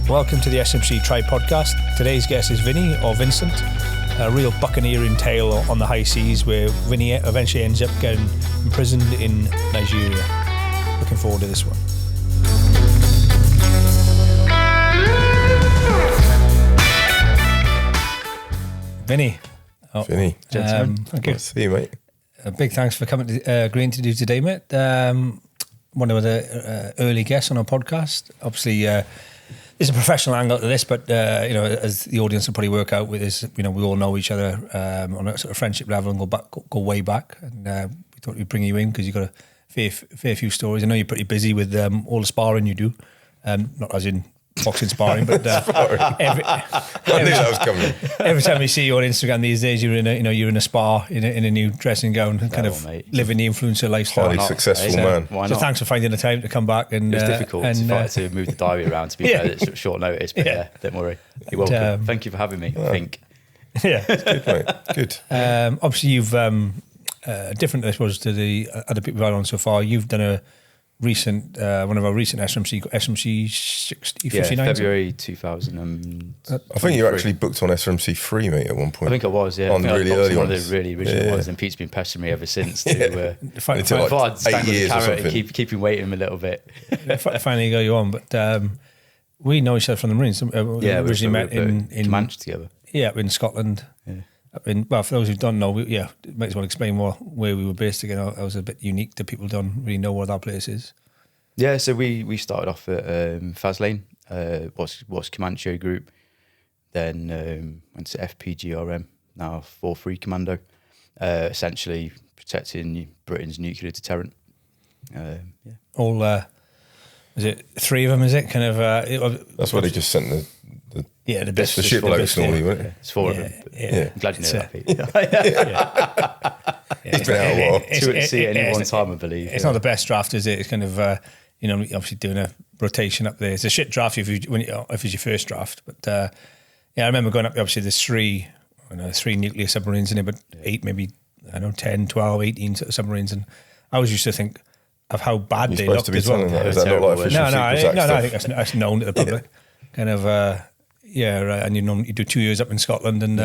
Welcome to the SRMC Tribe Podcast. Today's guest is Vinnie, or Vincent, a real buccaneering tale on the high seas where Vinnie eventually ends up getting imprisoned in Nigeria. Looking forward to this one. Vinnie. Vinnie. Thank you. Nice to see you, mate. Big thanks for coming to agreeing to do today, mate. One of the early guests on our podcast. Obviously, there's a professional angle to this, but as the audience will probably work out with this, we all know each other on a sort of friendship level and go way back. And we thought we'd bring you in because you've got a fair few stories. I know you're pretty busy with all the sparring you do, not as in boxing sparring, but I knew that was coming. Every time we see you on Instagram these days, you're in a spa in a new dressing gown, and kind of living the influencer lifestyle. Highly successful man. So thanks for finding the time to come back. And it's difficult to move the diary around. To be fair, it's short notice, but don't worry. You're welcome. Thank you for having me. I think. Yeah, it's good, mate. Good. Obviously, you've different, I suppose, to the other people we've had on so far. You've done a recent one of our recent SRMC 59. February 2000. I think you actually booked on SRMC 3, mate, at one point. I think I was, yeah. On the really early one ones. of the really original ones, and Pete's been pestering me ever since to it took like 8 years or something. And keep him waiting a little bit. I finally got you on, but we know each other from the Marines. We originally met in Comanche together. Yeah, in Scotland. Yeah. Well, for those who don't know, might as well explain where we were based again. I was a bit unique to people who don't really know where that place is. Yeah, so we started off at Faslane, was Comanche group, then went to FPGRM, now 4-3 Commando, essentially protecting Britain's nuclear deterrent. All, is it 3 of them, is it? Kind of. That's why they just sent the ship loads normally, wasn't it? It's 4 of them. Yeah. I'm glad you know that, Pete. It's been out a while. 2 at sea at any one time, I believe. It's not the best draft, is it? It's kind of, obviously doing a rotation up there. It's a shit draft if it's your first draft. But I remember going up, obviously there's 3 nuclear submarines in it, but 8, maybe, 10, 12, 18 submarines. And I always used to think of how bad they looked as well. Is that not like official I think that's known to the public. Kind of, and you do 2 years up in Scotland, and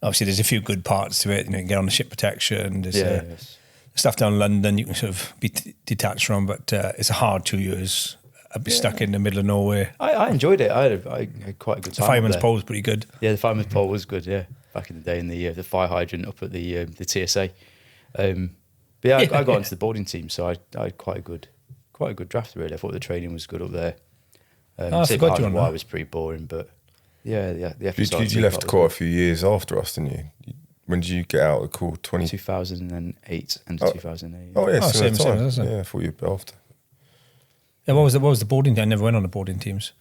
obviously there's a few good parts to it. You can get on the ship protection. There's stuff down in London you can sort of be detached from, but it's a hard 2 years. I'd be stuck in the middle of nowhere. I enjoyed it. I had quite a good time. The fireman's pole was pretty good. Yeah, the fireman's pole was good. Yeah, back in the day, in the fire hydrant up at the TSA. But I got into the boarding team, so I had quite a good draft really. I thought the training was good up there. I forgot you on that. I was pretty boring, but the you left quite a few years after us, didn't you? When did you get out of call? 2008 and 2008. Oh yeah, same time. Isn't it? Yeah, I thought you'd be after. Yeah, what was the boarding team? I never went on the boarding teams.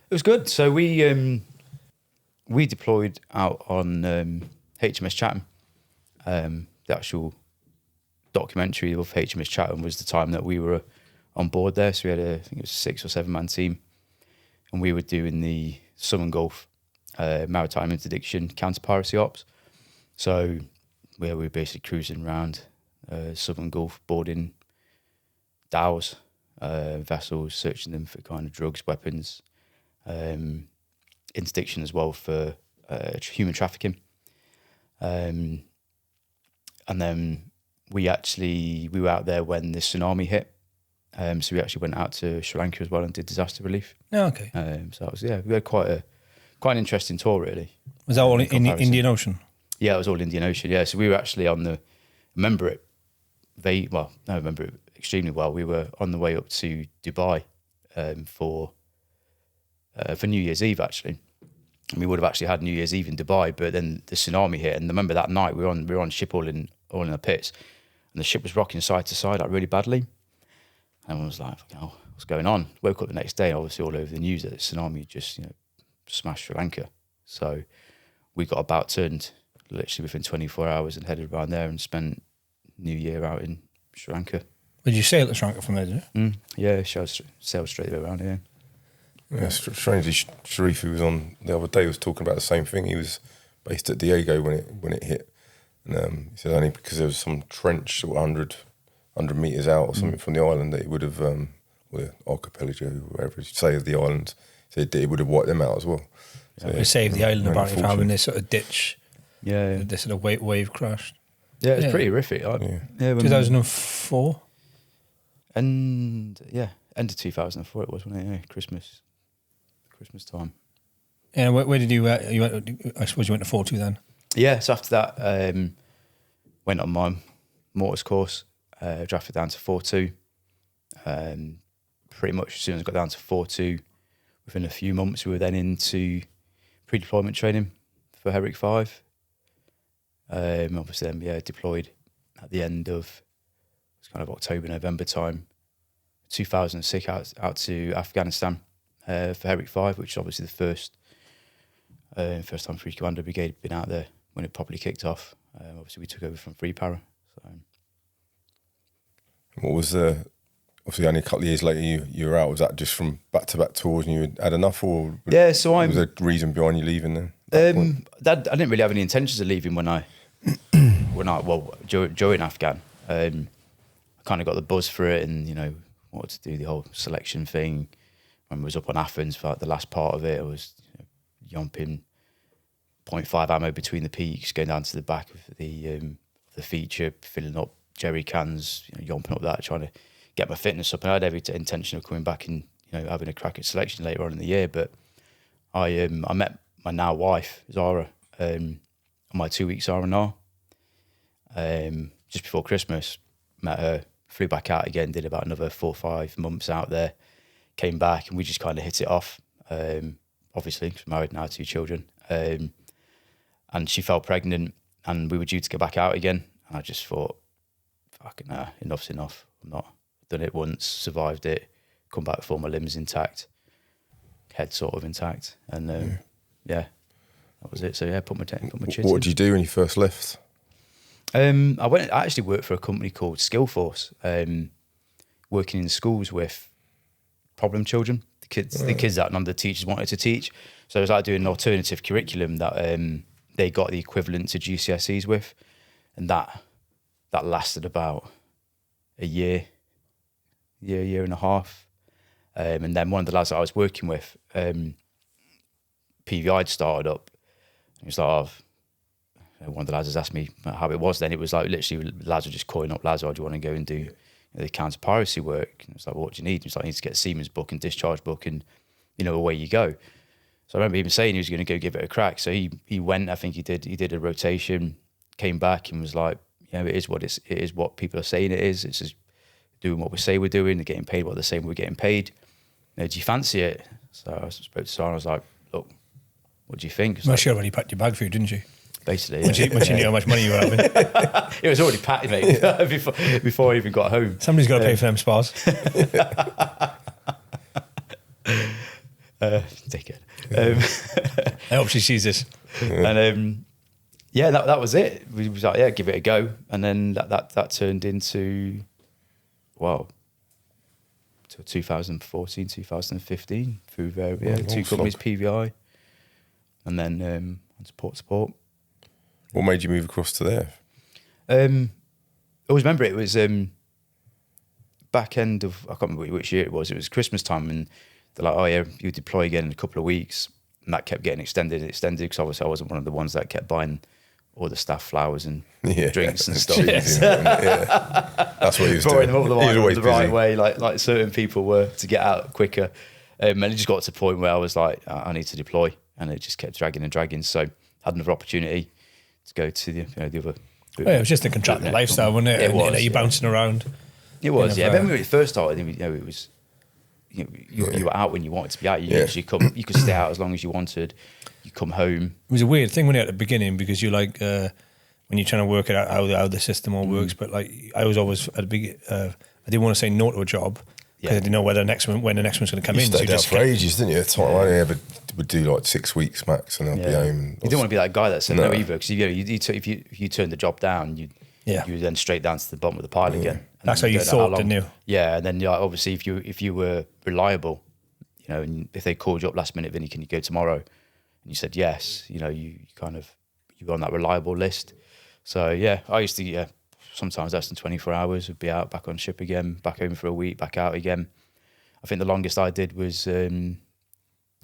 It was good. So we deployed out on HMS Chatham. The actual documentary of HMS Chatham was the time that we were on board there. So we had I think it was a 6 or 7 man team, and we were doing the Southern Gulf maritime interdiction counter piracy ops. So we were basically cruising around Southern Gulf, boarding dhows, vessels, searching them for kind of drugs, weapons, interdiction as well for human trafficking. And then we were out there when the tsunami hit. So we actually went out to Sri Lanka as well and did disaster relief. Oh, okay. So that was, we had quite an interesting tour really. Was that all in the Indian Ocean? Yeah, it was all Indian Ocean. Yeah, so we were actually I remember it extremely well. We were on the way up to Dubai for New Year's Eve actually. And we would have actually had New Year's Eve in Dubai, but then the tsunami hit. And I remember that night we were on ship all in the pits, and the ship was rocking side to side like really badly. And everyone was like, "Oh, what's going on?" Woke up the next day, obviously all over the news that the tsunami just smashed Sri Lanka. So we got about turned literally within 24 hours and headed around there and spent New Year out in Sri Lanka. Did you sail to Sri Lanka from there, did you? Yeah, sailed straight around here. Yeah, strangely, Sharif, who was on the other day, was talking about the same thing. He was based at Diego when it hit. And he said only because there was some trench sort of 100 metres out or something from the island that it would have, or the archipelago, whatever you say of the island, So it would have wiped them out as well. So, It saved the island apparently from having this sort of ditch, Yeah. this sort of wave crashed. Yeah, it's pretty horrific. Yeah, 2004? And end of 2004 it was, wasn't it? Yeah, Christmas time. And where did you went, I suppose you went to 4-2 then? Yeah, so after that, went on my mortars course, drafted down to 4-2. Pretty much as soon as I got down to 4-2, within a few months, we were then into pre-deployment training for Herrick 5. Obviously then, deployed at the end of, it's kind of October, November time, 2006 out to Afghanistan for Herrick 5, which is obviously the first time Free Commando Brigade had been out there when it properly kicked off. Obviously we took over from Free Para. So. What was obviously only a couple of years later you were out, was that just from back-to-back tours and you had enough, or was there a reason behind you leaving then? I didn't really have any intentions of leaving during Afghan. I kind of got the buzz for it and, wanted to do the whole selection thing. When I was up on Athens for the last part of it, I was yomping 0.5 ammo between the peaks, going down to the back of the feature, filling up jerry cans, yomping up that, trying to get my fitness up. And I had every intention of coming back and having a crack at selection later on in the year. But I met my now wife Zara on my 2-week R&R just before Christmas. Met her, flew back out again, did about another 4 or 5 months out there, came back and we just kind of hit it off. Obviously, she's married now, 2 children, and she fell pregnant and we were due to go back out again. And I just thought, fucking enough's enough. I'm not done it once, survived it, come back with all my limbs intact, head sort of intact, and that was it. So put my chit in. What did you do when you first left? I actually worked for a company called Skillforce, working in schools with problem children, the kids that none of the teachers wanted to teach. So it was like doing an alternative curriculum that they got the equivalent to GCSEs with, and that lasted about a year and a half. And then one of the lads that I was working with, PVI'd started up. It was like, one of the lads has asked me how it was then. It was like literally lads were just calling up lads, do you want to go and do the counter-piracy work? And it's like, well, what do you need? It's like, I need to get a Siemens book and discharge book and, away you go. So I remember him saying he was going to go give it a crack. So he went, I think he did a rotation, came back and was like, it is what people are saying it is. It's just doing what we say we're doing, they're getting paid what they're saying we're getting paid. Do you fancy it? So I spoke to Sarah and I was like, look, what do you think? Well, she already packed your bag for you, didn't she? Basically, when she knew how much money you were having. It was already packed, mate, before I even got home. Somebody's got to pay for them spas. Dickhead. I hope she sees this. And that was it. We was like, give it a go. And then that turned into, till 2014, 2015 through 2 companies, PVI, and then on support. What made you move across to there? I always remember it was back end of, I can't remember which year it was Christmas time, and they're like, you deploy again in a couple of weeks, and that kept getting extended because obviously I wasn't one of the ones that kept buying all the staff flowers and drinks and stuff. That's what he was doing. Them up the right way, like certain people were, to get out quicker. And it just got to the point where I was like, I need to deploy, and it just kept dragging. So I had another opportunity to go to the other. Well, it was just a contracted lifestyle, wasn't it? It was. You're bouncing around. It was, yeah. When we first started, it was. You were out when you wanted to be out. You could stay out as long as you wanted. You come home. It was a weird thing when you're at the beginning because you're like when you're trying to work it out how the system all works. But like I was always at the beginning, I didn't want to say no to a job because I didn't know when the next one's going to come in. You stayed out for ages, didn't you? At the time, I only ever would do like 6 weeks max, and I'd be home. You didn't want to be that guy that said no either, because if you turned the job down, you were then straight down to the bottom of the pile again. That's how you thought, didn't you? Yeah, and then obviously if you were reliable, and if they called you up last minute, Vinny, can you go tomorrow? And you said yes, you were on that reliable list. So I used to sometimes less than 24 hours, would be out, back on ship again, back home for a week, back out again. I think the longest I did was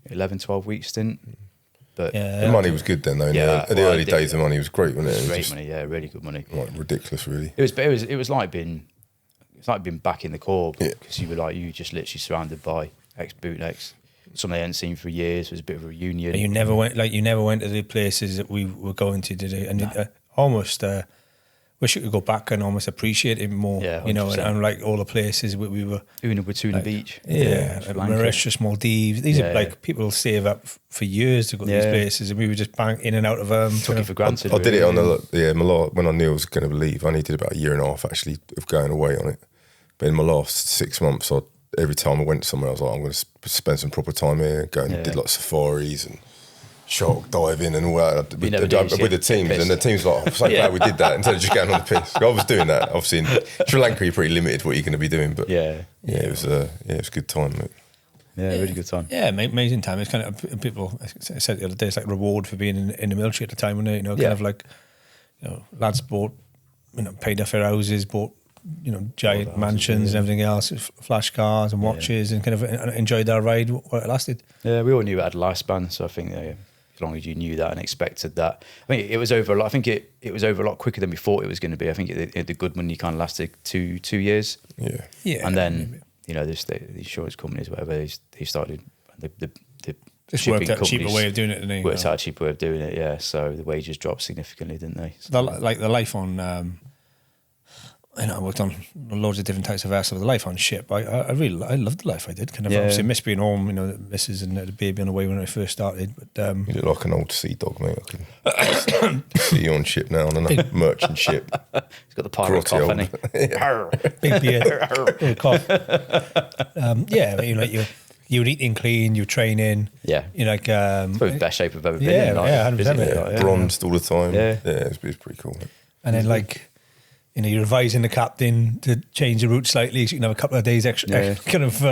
11, 12 week stint. But the money was good then, though. The early days, the money was great, wasn't it? It was great money, yeah, really good money. Like ridiculous, really. It was like being back in the Corps, because you were just literally surrounded by ex-bootlegs. Some they hadn't seen for years. It was a bit of a reunion. And you never went to the places that we were going to, did you? And almost wish you could go back and almost appreciate it more. Yeah, you know, and like all the places we were. Watuna Beach. Mauritius, Maldives. These are like people save up for years to go to these places, and we were just bang in and out of them. Took it for granted. I did it on Malawi when I knew I was going to leave. I only did about a year and a half actually of going away on it. But in my last 6 months, every time I went somewhere, I was like, I'm going to spend some proper time here. Go and did like safaris and shark diving and all that with the teams. And the team's like, I'm so glad we did that instead of just going on the piss. I was doing that. Obviously, in Sri Lanka, you're pretty limited what you're going to be doing. But it was a good time. Mate. Yeah, really good time. Yeah, amazing time. It's kind of people. I said the other day, it's like reward for being in the military at the time, wasn't it? You know, kind of like, you know, lads bought, you know, paid off their houses, bought, you know, giant mansions and everything else, flash cars and watches, and kind of enjoyed our ride while it lasted. Yeah, we all knew it had a lifespan, so I think as long as you knew that and expected that, I mean, it was over a lot. I think it was over a lot quicker than we thought it was going to be. I think the good money kind of lasted two years. Yeah, and then you know the insurance companies, whatever, they started the just worked out a cheaper way of doing it, didn't they? Worked out a cheaper way of doing it, yeah. So the wages dropped significantly, didn't they? So the life on. I worked on loads of different types of vessels. The life on ship, I loved the life I did. Kind of obviously miss being home, you know, the missus and the baby on the way when I first started. But you look like an old sea dog, mate. I can see you on ship now on a merchant ship. He's got the pirate cough, hasn't he? Big beard, little cough. You're eating clean, you're training. Yeah, you're like it's the best shape I've ever been in. 100%. Bronzed all the time. Yeah, it's pretty cool. And then like, you know, you're advising the captain to change the route slightly so you can have a couple of days extra. Kind of,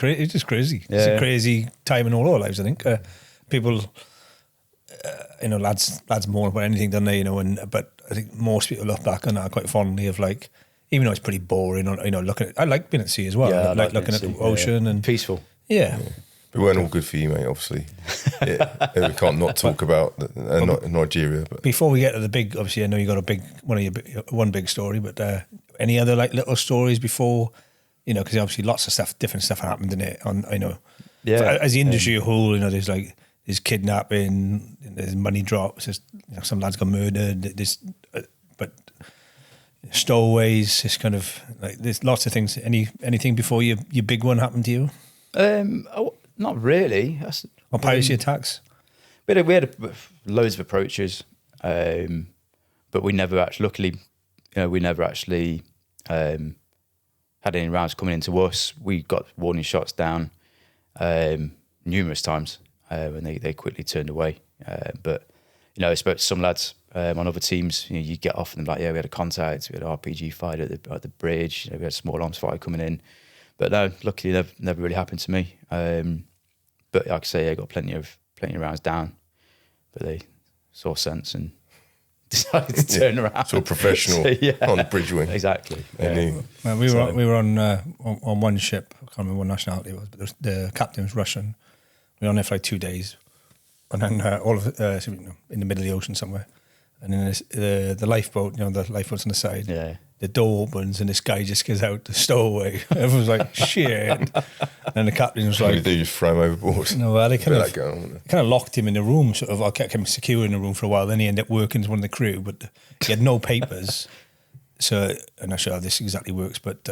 it's just crazy. Yeah. It's a crazy time in all our lives, I think. People, you know, lads mourn about anything, don't they? You know, but I think most people look back on that quite fondly of like, even though it's pretty boring, you know, I like being at sea as well. Yeah, I like looking at the ocean and peaceful. Yeah. We weren't all good for you, mate, obviously. We can't not talk about Nigeria. But before we get to the big, obviously, I know you got one big story, but any other like little stories before, you know, because obviously lots of different stuff happened in it. As the industry a whole, you know, there's kidnapping, there's money drops, there's, you know, some lads got murdered, but stowaways, it's kind of like there's lots of things. Anything before your big one happened to you? Not really. Or piracy attacks? We had loads of approaches, but we never actually, luckily, you know, we never actually had any rounds coming into us. We got warning shots down numerous times, and they quickly turned away. But, you know, I spoke to some lads on other teams. You know, you get off and they're like, yeah, we had a contact, we had an RPG fight at the bridge, you know, we had a small arms fight coming in. But no, luckily, never really happened to me. But like I say, I got plenty of rounds down, but they saw sense and decided to turn around. So professional on the bridge wing. Exactly. Well, we were on one ship. I can't remember what nationality it was, but the captain was Russian. We were on there for like 2 days, and then in the middle of the ocean somewhere, and then the lifeboat, you know, the lifeboat's on the side. Yeah. The door opens and this guy just gets out the stowaway. Everyone's like, shit. And then the captain was like... What do you do, just throw him overboard? No, well, they kind of locked him in the room, sort of. I kept him secure in the room for a while. Then he ended up working as one of the crew, but he had no papers. So, I'm not sure how this exactly works, but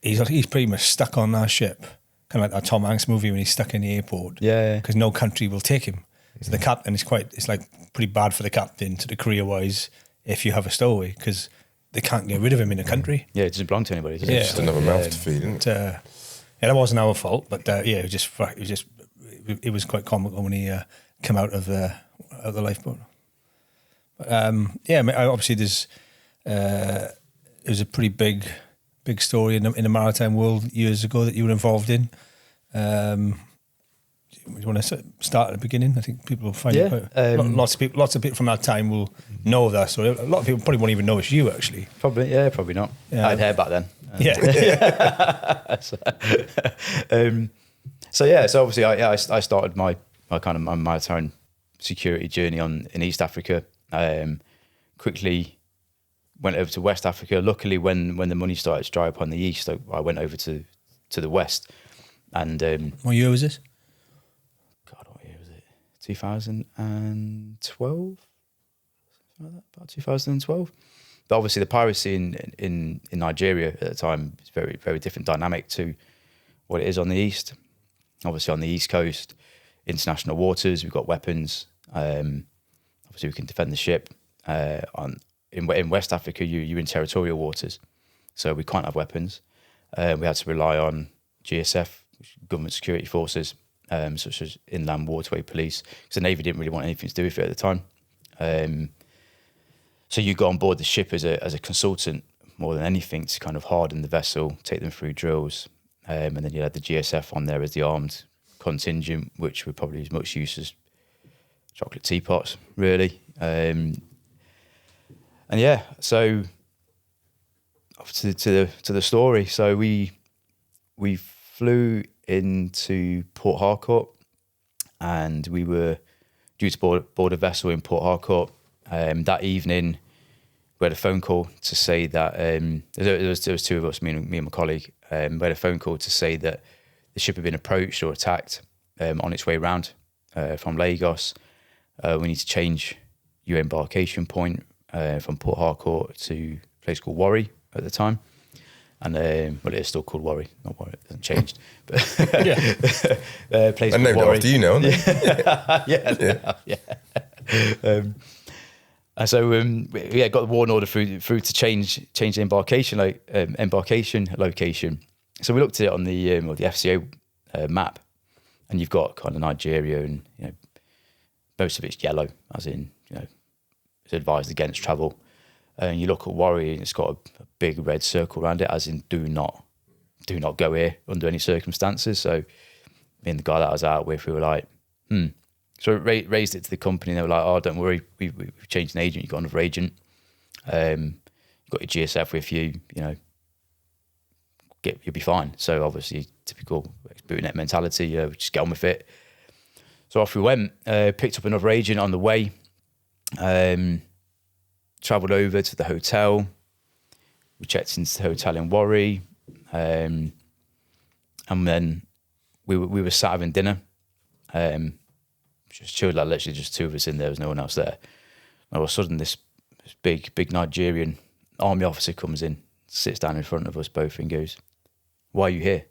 he's pretty much stuck on that ship. Kind of like that Tom Hanks movie when he's stuck in the airport. Yeah. Because no country will take him. So the captain, it's like pretty bad for the captain to the career-wise if you have a stowaway, because they can't get rid of him in the country. Yeah, it doesn't belong to anybody, does it? Just another mouth to feed, isn't it? That wasn't our fault, but it was quite comical when he came out of the lifeboat. But obviously it was a pretty big story in the maritime world years ago that you were involved in. You want to start at the beginning? I think people will find it quite, lots of people from that time will know of that story. A lot of people probably won't even know it's you, actually. Probably not. I had hair back then. So obviously I started my kind of my maritime security journey in East Africa. Quickly went over to West Africa. Luckily, when the money started to dry up on the east, I went over to the west. And what year was this? God, what year was it? 2012, like that, about 2012. But obviously, the piracy in Nigeria at the time is very, very different dynamic to what it is on the east. Obviously, on the east coast, international waters, we've got weapons. Obviously, we can defend the ship. In West Africa, you're in territorial waters, so we can't have weapons. We had to rely on GSF, government security forces, such as Inland Waterway Police, because the Navy didn't really want anything to do with it at the time. So you go on board the ship as a consultant more than anything to kind of harden the vessel, take them through drills, and then you had the GSF on there as the armed contingent, which were probably as much use as chocolate teapots, really. And yeah, so to the story. So we flew into Port Harcourt, and we were due to board a vessel in Port Harcourt. That evening, we had a phone call to say that there was two of us, me and my colleague. We had a phone call to say that the ship had been approached or attacked on its way round from Lagos. We need to change your embarkation point from Port Harcourt to a place called Warri at the time. And well, it is still called Warri, not Warri, it hasn't changed. But place and called named Warri. after you now, aren't they? Yeah. And so we got the warrant order through to change the embarkation location. So we looked at it on the FCO map, and you've got kind of Nigeria, and most of it's yellow, as in it's advised against travel. And you look at Warri, and it's got a big red circle around it, as in do not go here under any circumstances. So me and the guy that I was out with, we were like, So we raised it to the company, and they were like, "Oh, don't worry, we've changed an agent. You've got another agent. You've got your GSF with you. You'll be fine." So obviously, typical ex-bootnet mentality. Just get on with it. So off we went. Picked up another agent on the way. Travelled over to the hotel. We checked into the hotel in Warri, and then we were sat having dinner. Just chilled, like literally just two of us in there. There was no one else there. And all of a sudden, this big Nigerian army officer comes in, sits down in front of us both, and goes, "Why are you here?"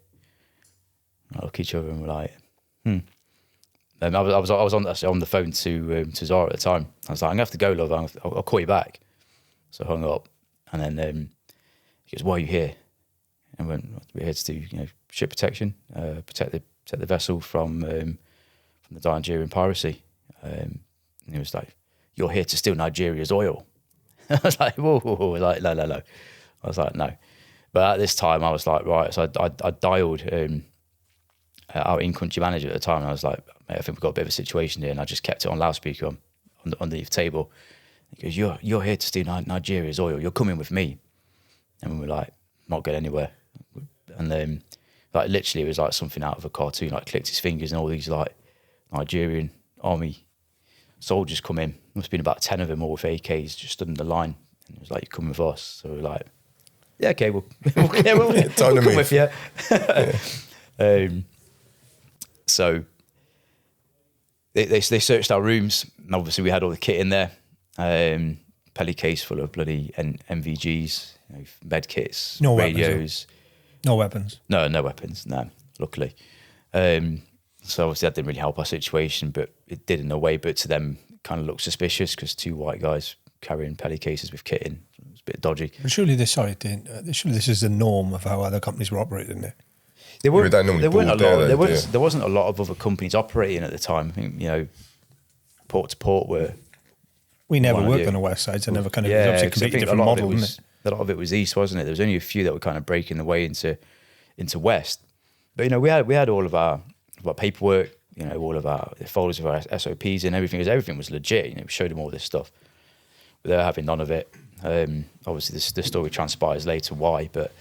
And I look at each other and we're like, And I was on the phone to Zara at the time. I was like, "I'm gonna have to go, love. I'll call you back." So I hung up, and then he goes, "Why are you here?" And we're here to do ship protection, protect the vessel from the Nigerian piracy. And he was like, "You're here to steal Nigeria's oil." I was like, whoa, like, no. I was like, no. But at this time, I was like, right. So I dialed our in-country manager at the time, and I was like, "Mate, I think we've got a bit of a situation here." And I just kept it on loudspeaker on the table. He goes, "You're here to steal Nigeria's oil. You're coming with me." And we were like, not going anywhere. And then, like, literally, it was like something out of a cartoon. Like, clicked his fingers, and all these like Nigerian army soldiers come in. Must have been about 10 of them, all with AKs, just stood in the line. And it was like, "You're coming with us." So we were like, "Yeah, okay, we'll come with you." So they searched our rooms, and obviously we had all the kit in there. Pelly case full of bloody NVGs, med kits, No radios. No weapons. No weapons. No, luckily. So obviously that didn't really help our situation, but it did in a way. But to them, kind of looked suspicious because two white guys carrying pelly cases with kit in. It was a bit dodgy. But surely this is the norm of how other companies were operating, isn't it? There weren't a lot. There There wasn't a lot of other companies operating at the time. I think port to port were. We never worked on the west side, so never kind of. Yeah, It was obviously a completely different model, wasn't it? A lot of it was east, wasn't it? There was only a few that were kind of breaking the way into west. But we had all of our paperwork, all of our folders of our SOPs and everything. Because everything was legit. We showed them all this stuff, but they were having none of it. Obviously, the story transpires later why, but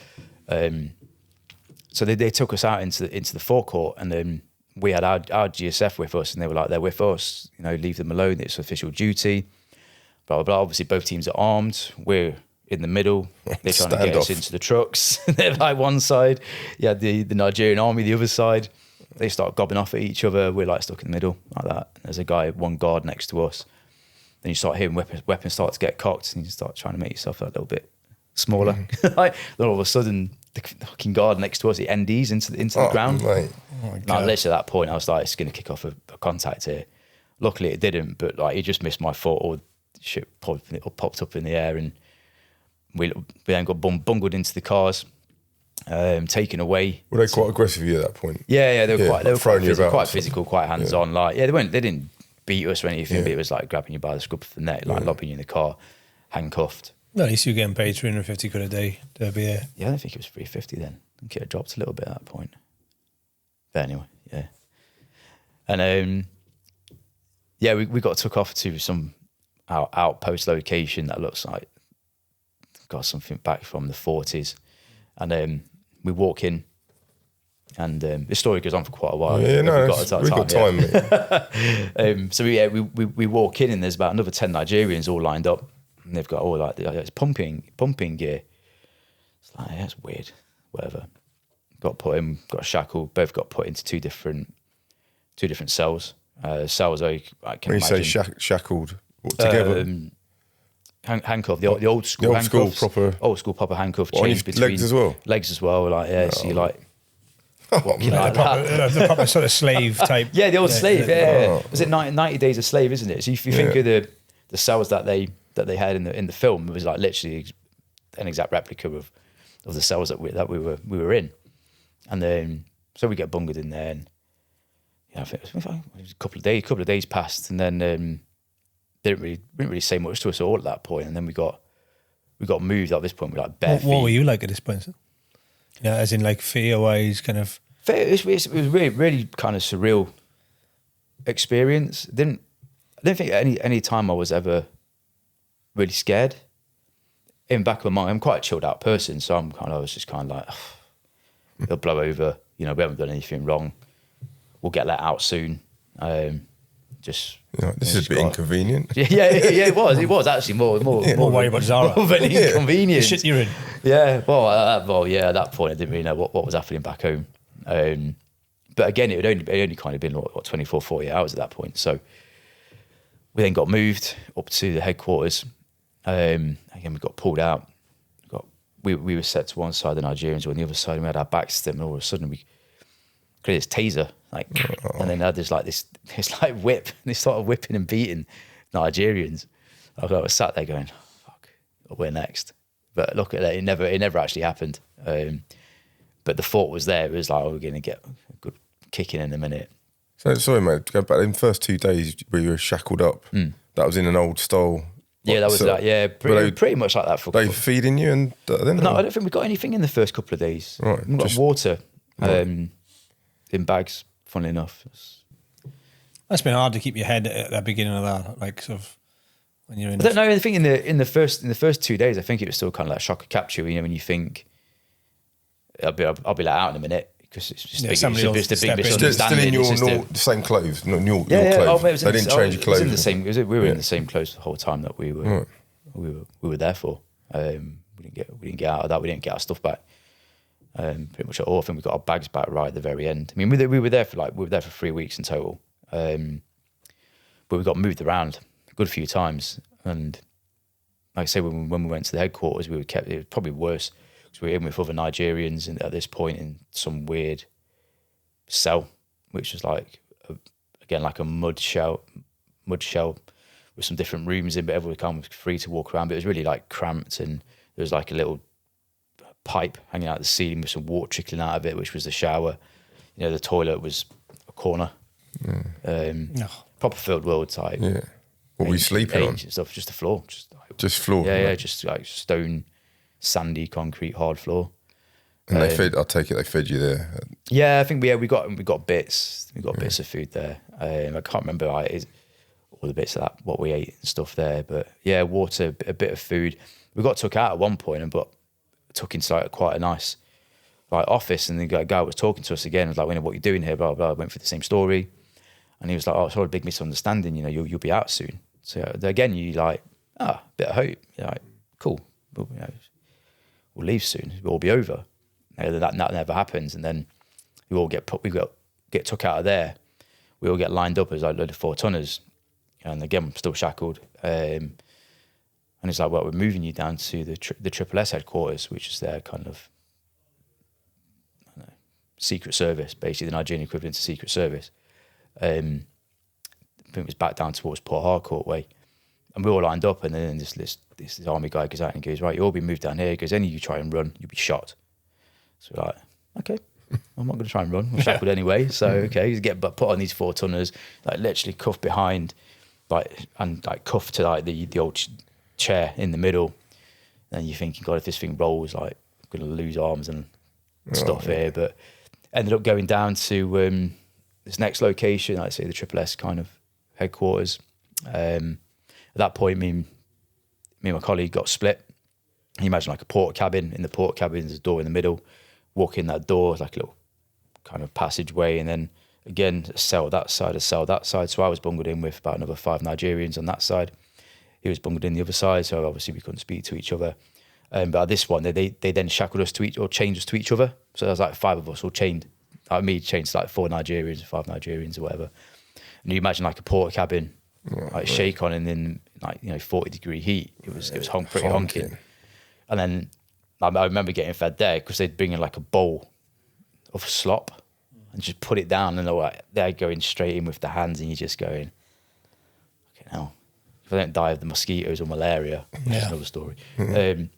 so they took us out into the forecourt, and then we had our GSF with us, and they were like, they're with us, you know, leave them alone, it's official duty, blah, blah, blah. Obviously, both teams are armed. We're in the middle. They're trying to get us into the trucks. They're like one side. You had the Nigerian army, the other side. They start gobbing off at each other. We're like stuck in the middle like that. There's a guy, one guard next to us. Then you start hearing weapons start to get cocked, and you start trying to make yourself a little bit smaller. Like, then all of a sudden, the fucking guard next to us, it NDs into the ground. Mate. Oh my Like, God. literally at that point, I was like, it's going to kick off a contact here. Luckily, it didn't, but like, he just missed my foot, or shit popped up in the air, and we then got bungled into the cars, taken away. Were they quite aggressive with you at that point? Yeah, they were throwing you about. quite physical, quite hands-on. Like, yeah, they didn't beat us or anything, but it was like grabbing you by the scruff of the neck, like lobbing you in the car, handcuffed. Well, at least you're getting paid 350 quid a day to be here. Yeah, I don't think it was 350 then. I think it had dropped a little bit at that point. But anyway, yeah. And yeah, we got took off to some outpost location that looks like got something back from the 40s. And we walk in, and this story goes on for quite a while. Yeah, no, we've got time, mate. So we walk in, and there's about another 10 Nigerians all lined up, and they've got all like it's pumping gear. It's like, yeah, that's weird. Whatever. Got put in, got shackled. Both got put into two different cells. Cells I can When you imagine. say shackled, what, together? Handcuff, the old school handcuffs. Old school proper handcuff. What, on Chains your between legs as well? Legs as well. Like, yeah, so you like. Oh, You like that. The proper sort of slave type. Yeah, the old slave. Yeah, Oh. was it 90 Days a Slave, isn't it? So if you think of the cells that they had in the film, it was like literally an exact replica of the cells that we were in. And then so we get bungled in there, and I think it was a couple of days passed, and then they didn't really say much to us at all at that point. And then we got moved at this point. We like bare feet. What were you like at this point? Yeah, as in like fear-wise, kind of. It was really, really kind of surreal experience. I don't think any time I was ever really scared. In back of my mind, I'm quite a chilled out person, so I was just kind of like, it'll blow over. You know, we haven't done anything wrong. We'll get let out soon. This is a bit inconvenient. Yeah, it was actually more worry about Zara. More of an inconvenience. The shit you're in. Yeah, well, yeah. At that point, I didn't really know what was happening back home. But again, it had only kind of been 24, 48 hours at that point. So we then got moved up to the headquarters. Again, we got pulled out. We were set to one side, the Nigerians were on the other side, and we had our backs to them, and all of a sudden we created this taser, and then had this whip, and they started whipping and beating Nigerians. I was sat there going, "Fuck, we're next." But look at that, it never actually happened. But the thought was there. It was like, we're going to get a good kicking in a minute. So sorry, mate. To go back in the first 2 days where you were shackled up, that was in an old style. Yeah, that was that. Yeah, pretty much like that. They feeding you, and no, I don't think we got anything in the first couple of days. Right, we got water in bags. Funnily enough, That's been hard to keep your head at the beginning of that, like sort of when you're in. I don't know. I think in the first 2 days, I think it was still kind of like shock and capture. You know, when you think I'll be let out in a minute. Because it's just still in your same clothes, your clothes. They didn't change your clothes. We were in the same clothes the whole time that we were there for. We didn't get out of that. We didn't get our stuff back. Pretty much at all. I think we got our bags back right at the very end. I mean, we were there for 3 weeks in total. But we got moved around a good few times. And like I say, when we went to the headquarters, it was probably worse. Because we were in with other Nigerians, and at this point in some weird cell, which was like a mud shell with some different rooms in, but everyone was kind of free to walk around. But it was really like cramped, and there was like a little pipe hanging out of the ceiling with some water trickling out of it, which was the shower. You know, the toilet was a corner. Proper field world type. Yeah. What were you sleeping on? Stuff, just the floor. Just floor? Yeah, just like stone, sandy, concrete, hard floor. And they fed. I take it they fed you there. Yeah, I think we got bits. We got bits of food there. I can't remember all the bits of that what we ate and stuff there, but yeah, water, a bit of food. We got took out at one point, but took inside quite a nice like office, and the guy was talking to us again. Was like, "What are you doing here?" Blah blah. Went through the same story, and he was like, "Oh, it's all a big misunderstanding. You know, you'll be out soon." So again, you like, bit of hope. You're like, cool. We'll leave soon. It'll all be over. That never happens, and then we all get took out of there. We all get lined up as like a load of 4-tonners, and again, I'm still shackled. And it's like, well, we're moving you down to the Triple S headquarters, which is their kind of, I don't know, secret service, basically the Nigerian equivalent to secret service. I think it was back down towards Port Harcourt way. And we all lined up, and then this army guy goes out and goes, right, you'll be moved down here. He goes, any of you try and run, you'll be shot. So we're like, okay, I'm not going to try and run. I'm shackled anyway. So, okay, you get put on these 4-tonners, like literally cuffed behind, and cuffed to like the old chair in the middle. And you're thinking, God, if this thing rolls, like, I'm going to lose arms and stuff here. But ended up going down to this next location, I'd say the Triple S kind of headquarters. At that point, me and my colleague got split. You imagine like a port cabin. In the port cabin, there's a door in the middle. Walk in that door, like a little kind of passageway, and then again, a cell that side, a cell that side. So I was bungled in with about another 5 Nigerians on that side. He was bungled in the other side, so obviously we couldn't speak to each other. But at this one, they then shackled us to changed us to each other. So there was like 5 of us all chained. Like me chained to like 4 Nigerians, 5 Nigerians or whatever. And you imagine like a port cabin, like shake on, and then like 40-degree heat. It was pretty honking. And then I remember getting fed there because they'd bring in like a bowl of slop and just put it down, and they're going straight in with the hands, and you're just going, okay, now if I don't die of the mosquitoes or malaria, which is another story, then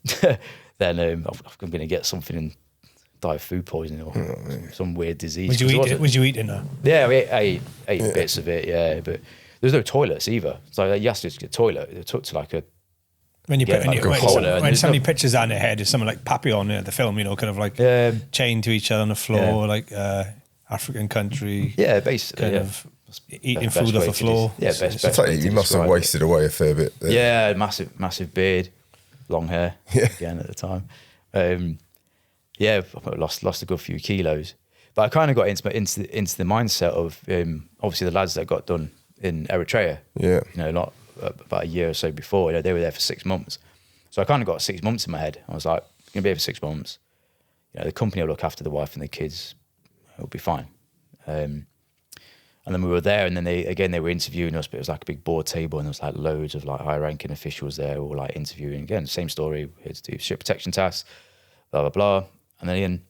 I'm going to get something and die of food poisoning or some weird disease. Was you eating that? Yeah, we ate bits of it, yeah, but there's no toilets either. So you have to just get a toilet. It took to like a when so many no pictures on their head is someone like Papillon, the film, kind of like chained to each other on the floor, like African country. Yeah, basically. Kind of eating food off the floor. Best you must have wasted away a fair bit there. Yeah, massive beard, long hair, again at the time. I lost a good few kilos. But I kind of got into the mindset of obviously the lads that got done in Eritrea. Yeah. Not about a year or so before. They were there for 6 months. So I kind of got 6 months in my head. I was like, I'm going to be here for 6 months. The company will look after the wife and the kids. It'll be fine. And then we were there, and then they were interviewing us, but it was like a big board table, and there was like loads of like high-ranking officials there, all like interviewing. Again, same story. We had to do ship protection tasks, blah, blah, blah. And then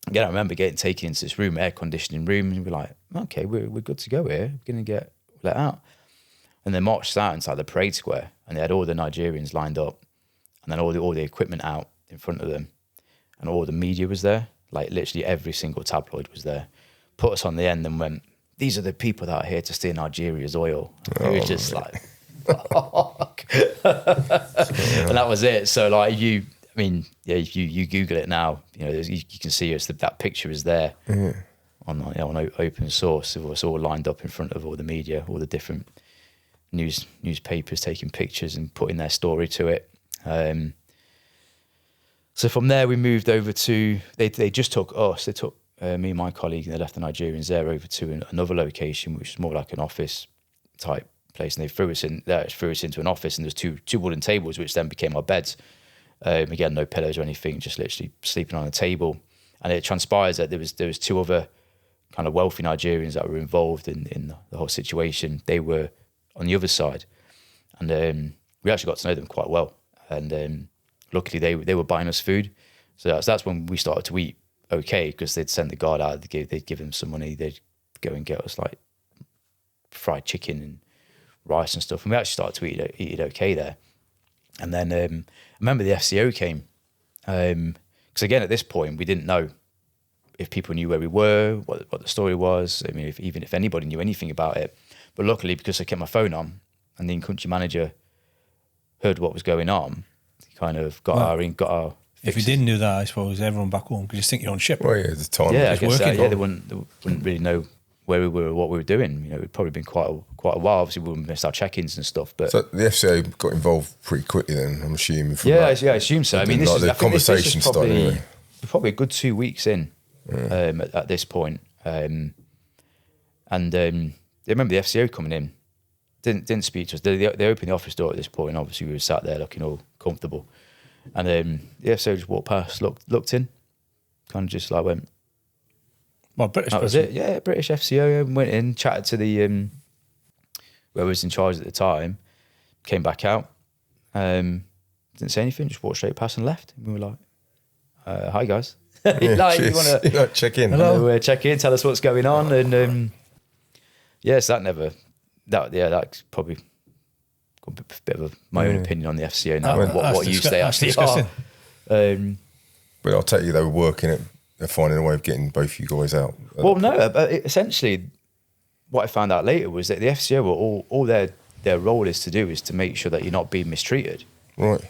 again, I remember getting taken into this room, air conditioning room, and we're like, okay, we're good to go here. We're going to get let out. And they marched out inside the parade square, and they had all the Nigerians lined up, and then all the equipment out in front of them, and all the media was there. Like literally every single tabloid was there. Put us on the end and went, these are the people that are here to steal Nigeria's oil. It was just like, fuck. And that was it. So like you Google it now, you can see that picture is there on open source. It was all lined up in front of all the media, all the different newspapers taking pictures and putting their story to it. So from there we moved over to, they just took us, they took me and my colleague, and they left the Nigerians there over to another location, which was more like an office type place, and they threw us into an office, and there's two wooden tables, which then became our beds. Again, no pillows or anything, just literally sleeping on a table. And it transpires that there was 2 other kind of wealthy Nigerians that were involved in the whole situation. They were on the other side, and we actually got to know them quite well. And luckily, they were buying us food, so that's when we started to eat okay, because they'd send the guard out, they'd give them some money, they'd go and get us like fried chicken and rice and stuff, and we actually started to eat it okay there. And then I remember the FCO came, because again at this point we didn't know if people knew where we were, what the story was. I mean, even if anybody knew anything about it. But luckily, because I kept my phone on, and the in-country manager heard what was going on, he kind of got our. If you didn't do that, I suppose everyone back home could just think you're on ship. Well, yeah, the time. Yeah, I guess they wouldn't really know where we were or what we were doing. It'd probably been quite a while. Obviously, we missed our check-ins and stuff. But so the FCO got involved pretty quickly then, I'm assuming. I assume so. I mean, the conversation started anyway. probably a good 2 weeks in at this point. I remember the FCO coming in, didn't speak to us. They opened the office door at this point, and obviously we were sat there looking all comfortable. And the FCO just walked past, looked in, kind of just like went. Well, British. That was it. Yeah, British FCO, and went in, chatted to the whoever was in charge at the time, came back out, didn't say anything, just walked straight past and left. And we were like, "Hi guys, Yeah, you want to check in? Hello. check in, tell us what's going on?" And yes, that's probably got a bit of my own opinion on the FCO now, what use they actually are. But I'll tell you, they were working it. They're finding a way of getting both you guys out. Well, no, essentially, what I found out later was that the FCO were all their role is to make sure that you're not being mistreated, Right.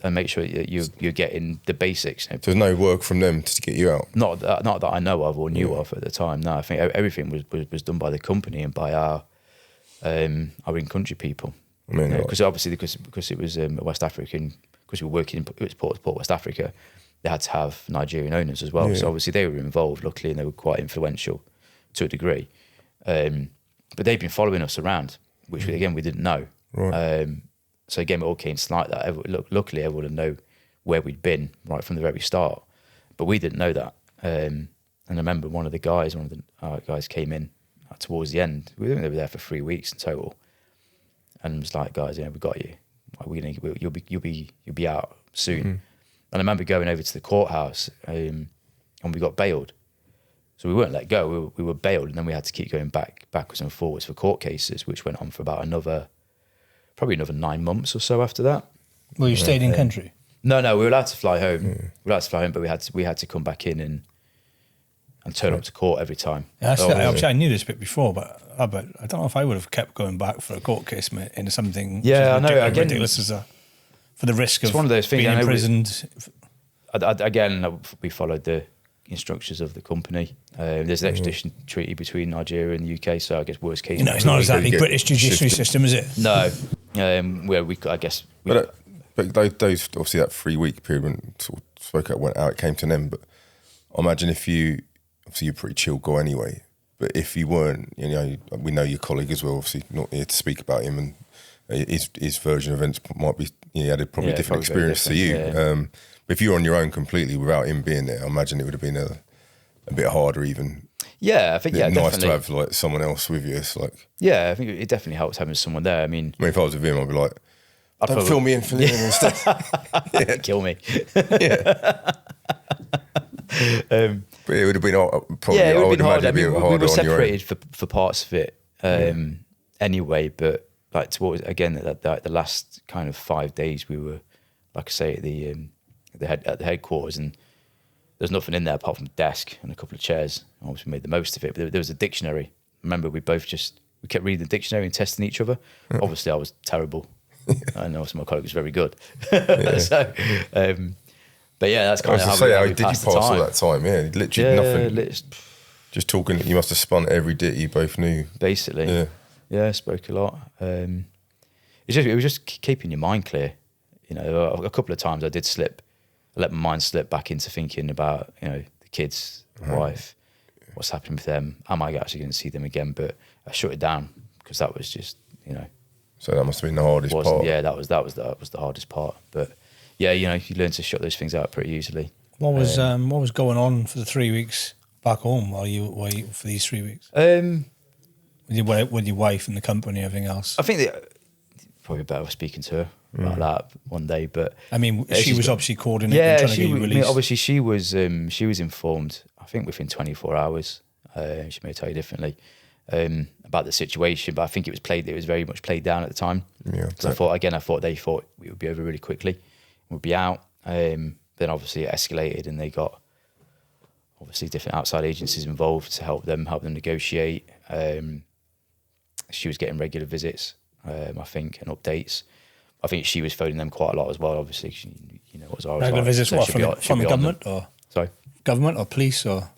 and make sure that you're getting the basics. You know. There's no work from them to get you out. Not that I know of or knew of at the time. No, I think everything was done by the company and by our in-country people. I mean, Because obviously because it was West African, because we were working in it was Port West Africa, they had to have Nigerian owners as well. Yeah. So obviously they were involved, luckily, and they were quite influential to a degree. But they've been following us around, which again we didn't know. Right. So again, it all came to light that luckily everyone would know where we'd been right from the very start, but we didn't know that. And I remember one of the guys came in towards the end. They were there for 3 weeks in total, and was like, "Guys, we got you. You'll be out soon." Mm-hmm. And I remember going over to the courthouse, and we got bailed. So we weren't let go. We were bailed, and then we had to keep going backwards and forwards for court cases, which went on for about probably another 9 months or so after that. Well, you stayed in country. No, we were allowed to fly home. We were allowed to fly home, but we had to come back in and turn up to court every time. Yeah, obviously, I knew this bit before, but I don't know if I would have kept going back for a court case, mate, into something I know. Again, ridiculous as for the risk of one of those things, being imprisoned. We followed the instructions of the company. There's an extradition treaty between Nigeria and the UK, so I guess worst case. It's not exactly British judiciary system, is it? No, where I guess. But those obviously that 3 week period when sort of spoke out went out, it came to an end. But I imagine if you're a pretty chill guy anyway. But if you weren't, we know your colleague as well. Obviously, not here to speak about him, and his version of events might be he had probably a different experience to you. Yeah. But if you were on your own completely without him being there, I imagine it would have been a bit harder even. Yeah, I think nice definitely. to have like someone else with you. It's like I think it definitely helps having someone there. I mean, if I was with him, I'd be like, don't fill me in for living and stuff. Kill me. Yeah. But it would have been probably. Yeah, it would have been hard. It'd be we harder were on your own. separated for parts of it anyway, but like towards again the last kind of 5 days we were, like I say, at the headquarters, and there's nothing in there apart from a desk and a couple of chairs. Obviously, we made the most of it. But there was a dictionary. Remember, we kept reading the dictionary and testing each other. Obviously, I was terrible, and also my colleague was very good. So, but yeah, that's kind of how we did you passed pass the time. all that time? Yeah, literally nothing. Just talking. You must have spun every dit you both knew. Basically, yeah, spoke a lot. It was just keeping your mind clear. A couple of times I did slip. I let my mind slip back into thinking about the kids, the wife, what's happening with them. Am I actually going to see them again? But I shut it down because that was just So that must have been the hardest part. Yeah, that was the hardest part. But yeah, you learn to shut those things out pretty easily. What was going on for the 3 weeks back home while you for these 3 weeks? With your wife and the company and everything else? I think probably better speaking to her about that one day. But I mean, she was obviously coordinating trying to get you released. Obviously she was informed, I think within 24 hours. She may tell you differently about the situation, but I think it was very much played down at the time. Yeah. Because I thought they thought it would be over really quickly, we'd be out. Then obviously it escalated, and they got obviously different outside agencies involved to help them negotiate. She was getting regular visits, I think, and updates. I think she was phoning them quite a lot as well. Obviously, what was regular visits? So what from the government or government or police or?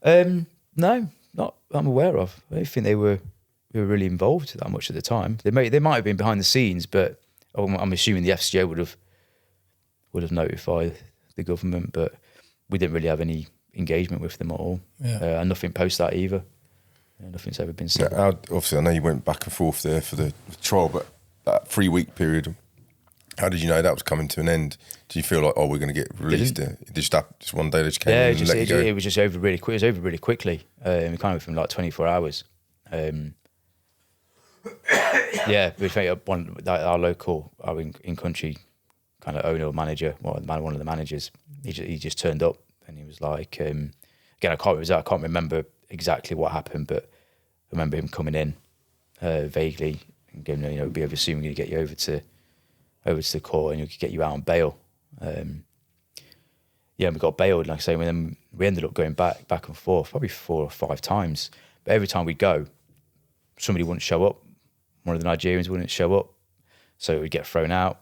No, not that I'm aware of. I don't think they were really involved that much at the time. They might have been behind the scenes, but I'm assuming the FCO would have notified the government. But we didn't really have any engagement with them at all. Yeah. And nothing post that either. Nothing's ever been said. Obviously, I know you went back and forth there for the trial, but that 3-week period, how did you know that was coming to an end? Did you feel like, oh, we're going to get released? Did just one day they just came in and let you go? It was just over really quick. It was over really quickly. Kind of within like 24 hours. Yeah, we think our local, our in-country kind of owner or manager, one of the managers, he just turned up and he was like, again, I can't remember exactly what happened, but I remember him coming in vaguely and going, we'll be assuming going to get you over to the court and we could get you out on bail. We got bailed, like I say, and then we ended up going back and forth probably 4 or 5 times. But every time we go, somebody wouldn't show up. One of the Nigerians wouldn't show up, so it would get thrown out.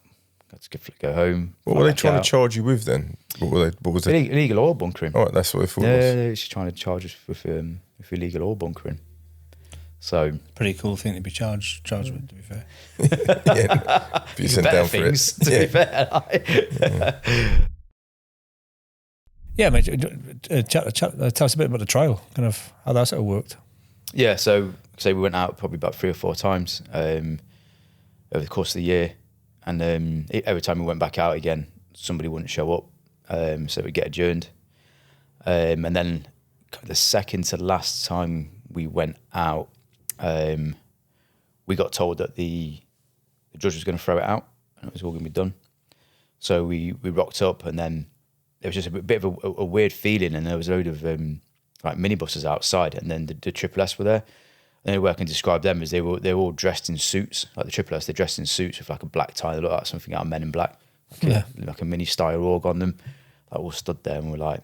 Got to go home. What were they trying to charge you with then? What was it? Illegal oil bunkering. Oh, that's what it was. Yeah, they're just trying to charge us with illegal oil bunkering. So pretty cool thing to be charged with, to be fair. Yeah, be sent down for it. To be fair. Yeah, mate. Tell us a bit about the trial, kind of how that sort of worked. Yeah, so we went out probably about 3 or 4 times over the course of the year, and every time we went back out again, somebody wouldn't show up, so we'd get adjourned. And then the second to last time we went out, we got told that the judge was going to throw it out, and it was all going to be done. So we rocked up, and then there was just a bit of a weird feeling, and there was a load of like minibuses outside, and then the Triple S were there. The only way I can describe them is they were all dressed in suits, like the Triple S. They're dressed in suits with like a black tie. They look like something out of Men in Black, like a mini style org on them. Like all stood there, and we're like,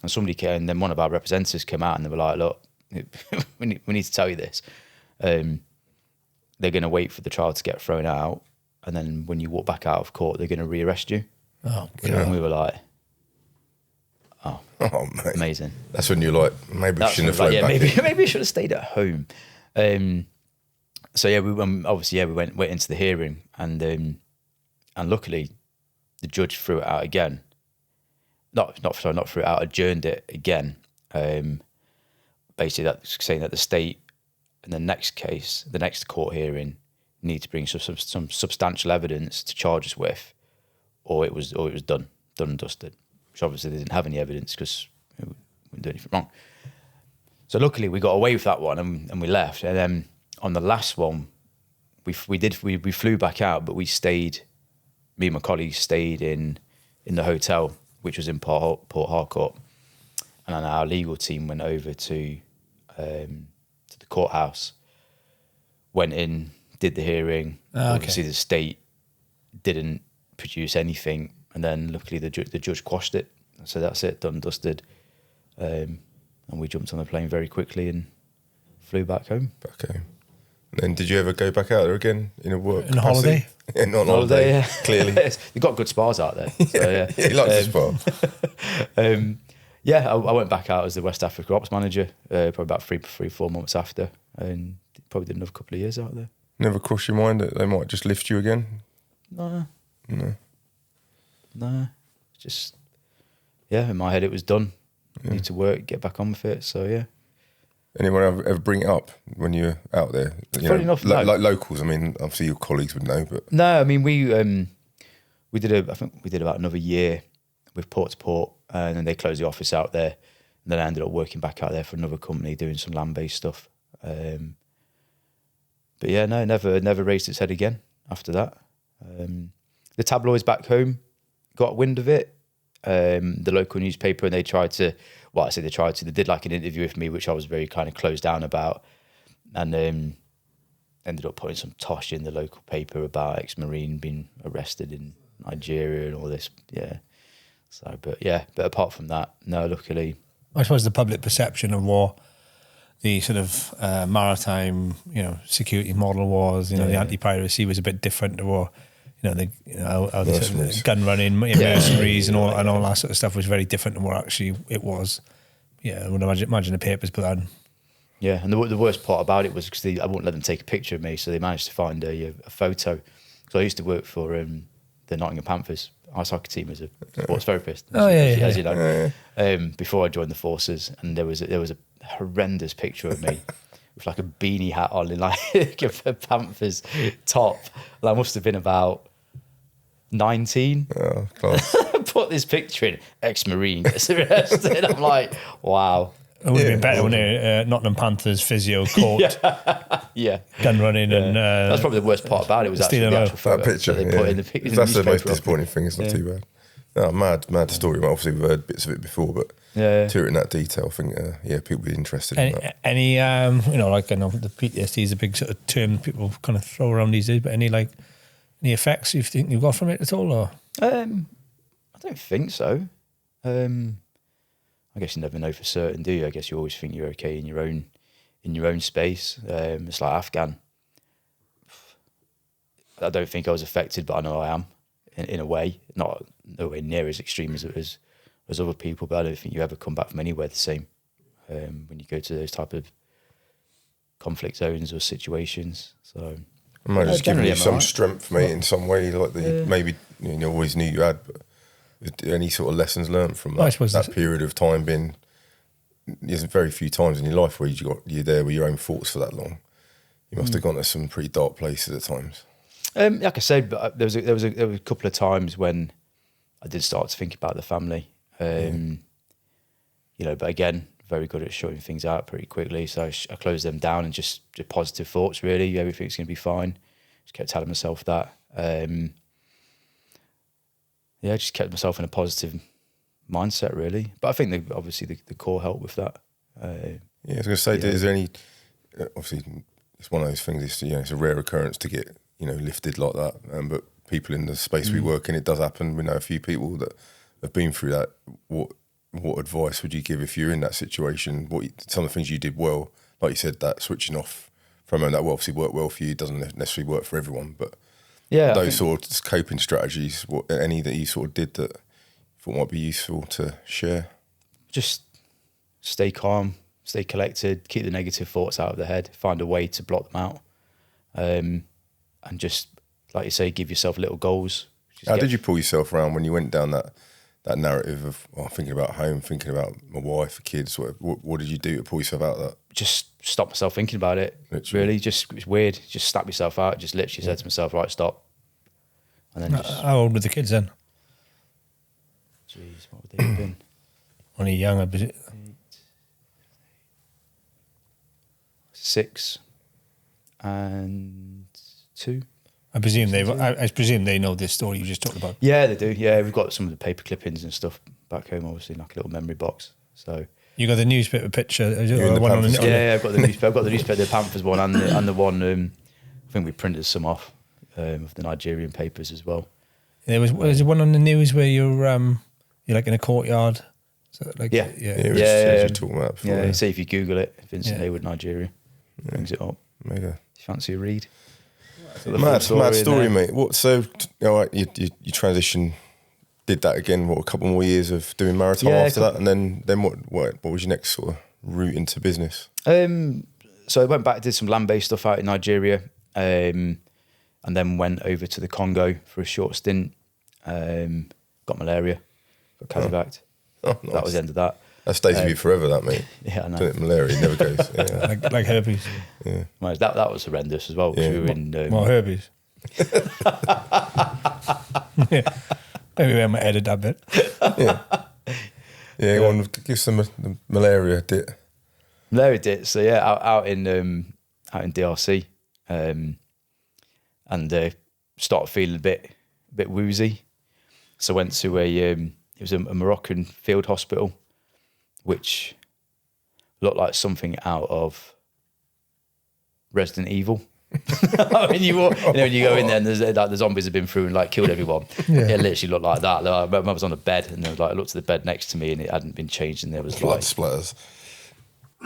And somebody came, and then one of our representatives came out, and they were like, "Look, we need to tell you this. They're going to wait for the trial to get thrown out, and then when you walk back out of court, they're going to rearrest you." Oh, God. And we were like, "Oh, mate. Amazing." That's when you're like, maybe we shouldn't have flown back. Maybe we should have stayed at home. So yeah, we went into the hearing, and luckily, the judge threw it out again. Not threw it out, adjourned it again. Basically, that's saying that the state, in the next case, the next court hearing, need to bring some substantial evidence to charge us with, or it was done and dusted. Which obviously they didn't have any evidence because we didn't do anything wrong. So luckily we got away with that one and we left. And then on the last one, we flew back out, but we stayed. Me and my colleagues stayed in the hotel, which was in Port Harcourt, and then our legal team went over to the courthouse. Went in, did the hearing. Obviously, the state didn't produce anything, and then luckily the judge quashed it. So that's it, done, dusted. And we jumped on the plane very quickly and flew back home. And then did you ever go back out there again in a work in a holiday? Yeah, not on holiday, yeah. Clearly. You've got good spas out there. So, yeah. He likes the spa. I went back out as the West Africa Ops Manager probably about 4 months after, and probably did another couple of years out there. Never crossed your mind that they might just lift you again? No. Just, in my head it was done. Need to work, get back on with it, so yeah. Anyone ever bring it up when you're out there? Funny enough, no. Like locals, I mean, obviously your colleagues would know, but... No, I mean, I think we did about another year with Port to Port, and then they closed the office out there, and then I ended up working back out there for another company doing some land-based stuff. But yeah, no, never raised its head again after that. The tabloids back home got wind of it, the local newspaper, and they did like an interview with me, which I was very kind of closed down about, and ended up putting some tosh in the local paper about ex-Marine being arrested in Nigeria and all this. Yeah. So, but apart from that, no, luckily. I suppose the public perception of what the sort of maritime, security model was, the anti-piracy was a bit different to what, how the sort of gun running, mercenaries and all that sort of stuff was very different to what actually it was. Yeah, I would imagine the papers put that in. Yeah, and the worst part about it was because I wouldn't let them take a picture of me, so they managed to find a photo. So I used to work for the Nottingham Panthers ice hockey team as a sports therapist. As you know, before I joined the forces, and there was a horrendous picture of me with like a beanie hat on in like a Panthers top. And I must have been about 19. Oh, class. Put this picture in, ex-Marine gets arrested. I'm like, wow. It would have been better when Nottingham Panthers physio court, gun running, and that's probably the worst part about it was actually the actual photo that picture. that they put in the picture. That's the most disappointing thing. It's not too bad. No, mad story. Obviously, we've heard bits of it before, but to hear it in that detail, I think people would be interested in that. Any like I know the PTSD is a big sort of term people kind of throw around these days, but any effects you think you've got from it at all, or? I don't think so. I guess you never know for certain, do you? I guess you always think you're okay in your own space. It's like Afghan. I don't think I was affected, but I know I am in a way. Not nowhere near as extreme as other people, but I don't think you ever come back from anywhere the same when you go to those type of conflict zones or situations. So it might just give you some strength, mate, in some way, like maybe you always knew you had, but is there any sort of lessons learned from that period of time? There's very few times in your life where you're there with your own thoughts for that long. You must have gone to some pretty dark places at times. Like I said, but there was a couple of times when I did start to think about the family. But again, very good at shutting things out pretty quickly. So I closed them down and just positive thoughts. Really, everything's going to be fine. Just kept telling myself that. I just kept myself in a positive mindset, really. But I think obviously the core helped with that. I was going to say, is there any? Obviously, it's one of those things. It's a rare occurrence to get lifted like that. But people in the space we work in, it does happen. We know a few people that have been through that. What advice would you give if you're in that situation? Some of the things you did well, like you said, that switching off from that will obviously work well for you. It doesn't necessarily work for everyone, but those sort of coping strategies, any that you sort of did that you thought might be useful to share? Just stay calm, stay collected, keep the negative thoughts out of the head, find a way to block them out, and just, like you say, give yourself little goals. How did you pull yourself around when you went down that narrative of thinking about home, thinking about my wife, kids? What did you do to pull yourself out of that? Just stop myself thinking about it. Literally. Really, it's weird. Just snap yourself out. Just literally said to myself, right, stop. And then how old were the kids then? Jeez, what would they have been? Only young, I presume. 6 and 2. I presume they know this story you just talked about. Yeah, they do. Yeah, we've got some of the paper clippings and stuff back home, obviously, like a little memory box. So you got the newspaper picture. I've got the newspaper. I've got the newspaper, the Panthers one, and the one. I think we printed some off of the Nigerian papers as well. There was one on the news where you're like in a courtyard. So like you talking about before. Yeah, see if you Google it, Vincent Haywood, Nigeria, brings it up. Mega. You fancy a read? Mad story, mate. You transition, did that again. A couple more years of doing maritime after that, and then what was your next sort of route into business? So I went back, did some land-based stuff out in Nigeria, and then went over to the Congo for a short stint. Got malaria, got catarrh. Oh, nice. That was the end of that. That stays with you forever, that, mate. Yeah, I know. Malaria never goes. Yeah. like herpes. Yeah. Well, that was horrendous as well. Yeah. We were in, herpes. Maybe we might edit that bit. Go on, give some the malaria dit. Malaria dit. So out in DRC, and started feeling a bit woozy. So went to it was a Moroccan field hospital, which looked like something out of Resident Evil. When you go in there and there's like the zombies have been through and like killed everyone. It literally looked like that. I remember I was on a bed and there was like I looked at the bed next to me and it hadn't been changed and there was blood like splatters,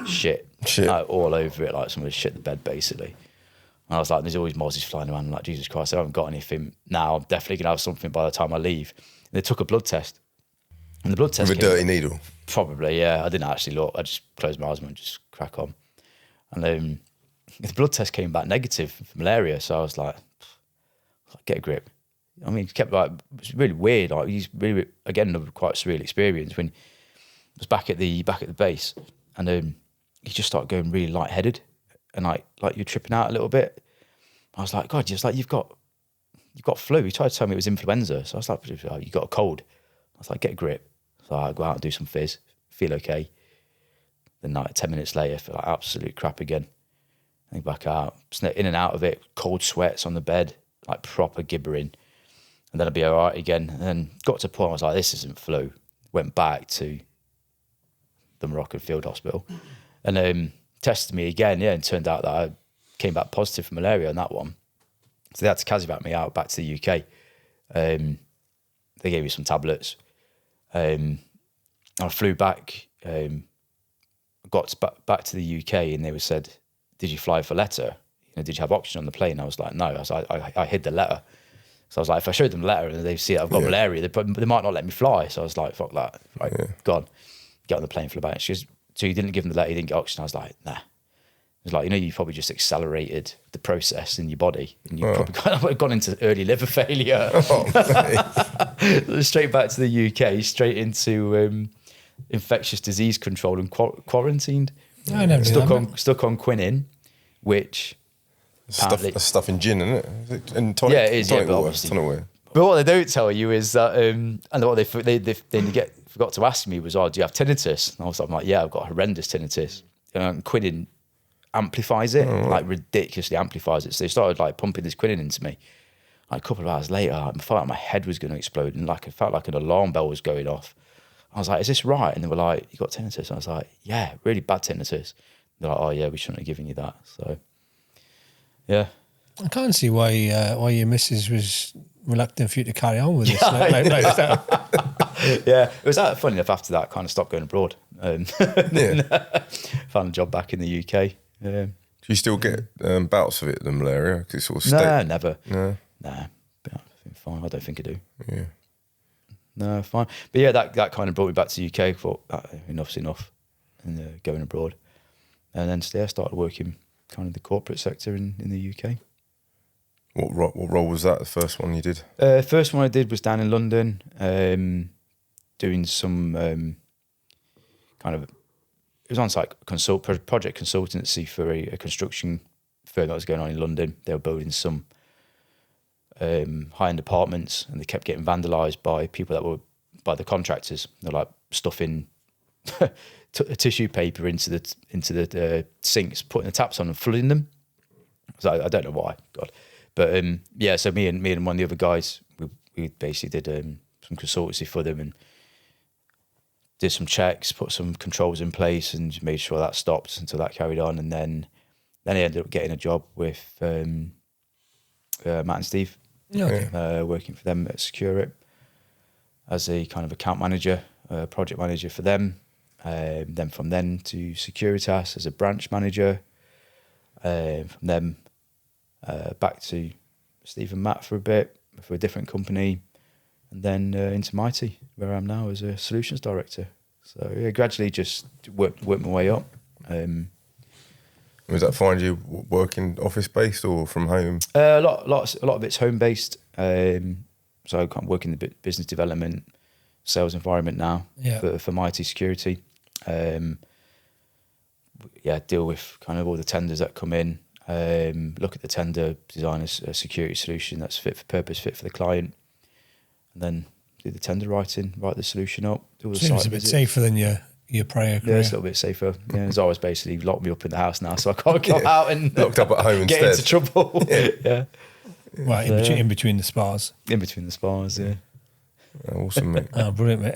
shit like, all over it, like someone shit the bed basically. And I was like, there's always mozzies flying around. I'm like, Jesus Christ, I haven't got anything now. I'm definitely gonna have something by the time I leave. And they took a blood test. And the blood test with a dirty needle. Probably, yeah. I didn't actually look. I just closed my eyes and just crack on. And the blood test came back negative for malaria. So I was like, get a grip. I mean, it kept like, it was really weird. Like he's really, again, another quite surreal experience when I was back at the base, and he just started going really lightheaded, and like you're tripping out a little bit. I was like, God, just like you've got flu. He tried to tell me it was influenza, so I was like, oh, you got a cold. I was like, get a grip. So I go out and do some fizz, feel okay. Then like 10 minutes later, feel like absolute crap again. I think back out, in and out of it, cold sweats on the bed, like proper gibbering. And then I'd be all right again. And then got to a point where I was like, this isn't flu. Went back to the Moroccan Field Hospital and tested me again, and turned out that I came back positive for malaria on that one. So they had to casevac me out back to the UK. They gave me some tablets. I flew back, got back to the UK, and they said, did you fly for letter? Did you have oxygen on the plane? I was like, no. I hid the letter. So I was like, if I showed them the letter and they see that I've got malaria, they might not let me fly. So I was like, fuck that. Right, gone. Get on the plane, flew back. She goes, so you didn't give them the letter, you didn't get oxygen? I was like, nah. It was like, you probably just accelerated the process in your body, and you probably gone into early liver failure. Straight back to the UK, straight into infectious disease control and quarantined. I never stuck on quinine, which stuff in gin, isn't it? And tonic, it is. But obviously. But what they don't tell you is that, and what they forgot to ask me was, do you have tinnitus? And I'm like, yeah, I've got horrendous tinnitus. Quinine amplifies it, like ridiculously amplifies it. So they started like pumping this quinine into me. Like a couple of hours later, I felt like my head was going to explode, and like it felt like an alarm bell was going off. I was like, is this right? And they were like, you got tinnitus? And I was like, yeah, really bad tinnitus. They're like, oh yeah, we shouldn't have given you that. So, yeah. I can't see why your missus was reluctant for you to carry on with this. Yeah, it was funny enough after that, I kind of stopped going abroad. Found a job back in the UK. Do you still get bouts of it, the malaria? Cause it's sort of no, never. No. Nah, fine. I don't think I do. Yeah. No, fine. But yeah, that kind of brought me back to the UK. Thought, enough's enough, and going abroad. And then I started working kind of the corporate sector in the UK. What role was that, the first one you did? First one I did was down in London, doing some kind of, it was on-site project consultancy for a construction firm that was going on in London. They were building some high-end apartments, and they kept getting vandalised by people that were, by the contractors. They're like stuffing tissue paper into the sinks, putting the taps on and flooding them. So I don't know why, God. But so me and one of the other guys, we basically did some consultancy for them and did some checks, put some controls in place, and made sure that stopped until that carried on. And then I ended up getting a job with Matt and Steve, working for them at Secure as a kind of account manager, project manager for them. Then from then to Securitas as a branch manager. From them back to Steve and Matt for a bit, for a different company, and then into Mighty, where I am now as a solutions director. So yeah, gradually just worked my way up. Was that find you working office based or from home? A lot of it's home based. So I can't work in the business development, sales environment now for Mighty Security. Deal with kind of all the tenders that come in. Look at the tender, design a security solution that's fit for purpose, fit for the client, and then do the tender writing, write the solution up. Do all the Seems a bit safer than your prior career. Yeah, it's a little bit safer. Yeah, as always, basically locked me up in the house now, so I can't go out and locked up at home get instead. into trouble. Yeah. Right, in between the spars. In between the spars, yeah. Awesome, mate. Oh, brilliant, mate.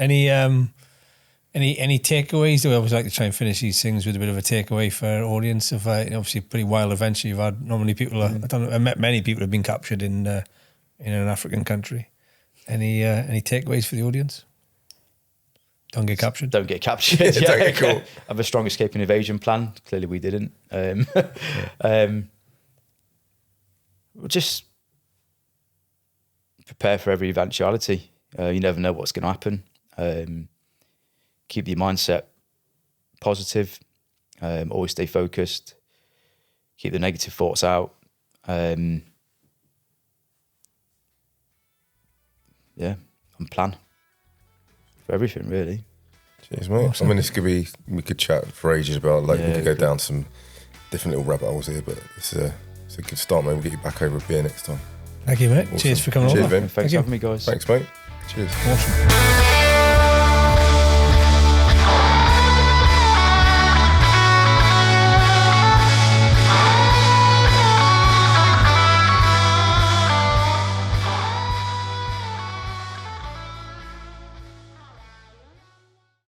Any takeaways? Do we always like to try and finish these things with a bit of a takeaway for our audience? Of obviously pretty wild adventure you've had. Normally people I met many people who've been captured in an African country. Any takeaways for the audience? Don't get captured. Don't get captured. Don't get caught. Have a strong escape and evasion plan. Clearly we didn't. Just prepare for every eventuality. You never know what's going to happen. Keep your mindset positive. Always stay focused. Keep the negative thoughts out. and plan for everything, really. Cheers, mate. Awesome. I mean, we could chat for ages about, like, we Yeah, could go down some different little rabbit holes here, but it's a good start, mate. We'll get you back over a beer next time. Thank you, mate. Awesome. Cheers for coming Cheers, over. Vin. Thanks for having me, guys. Thanks, mate. Cheers. Awesome.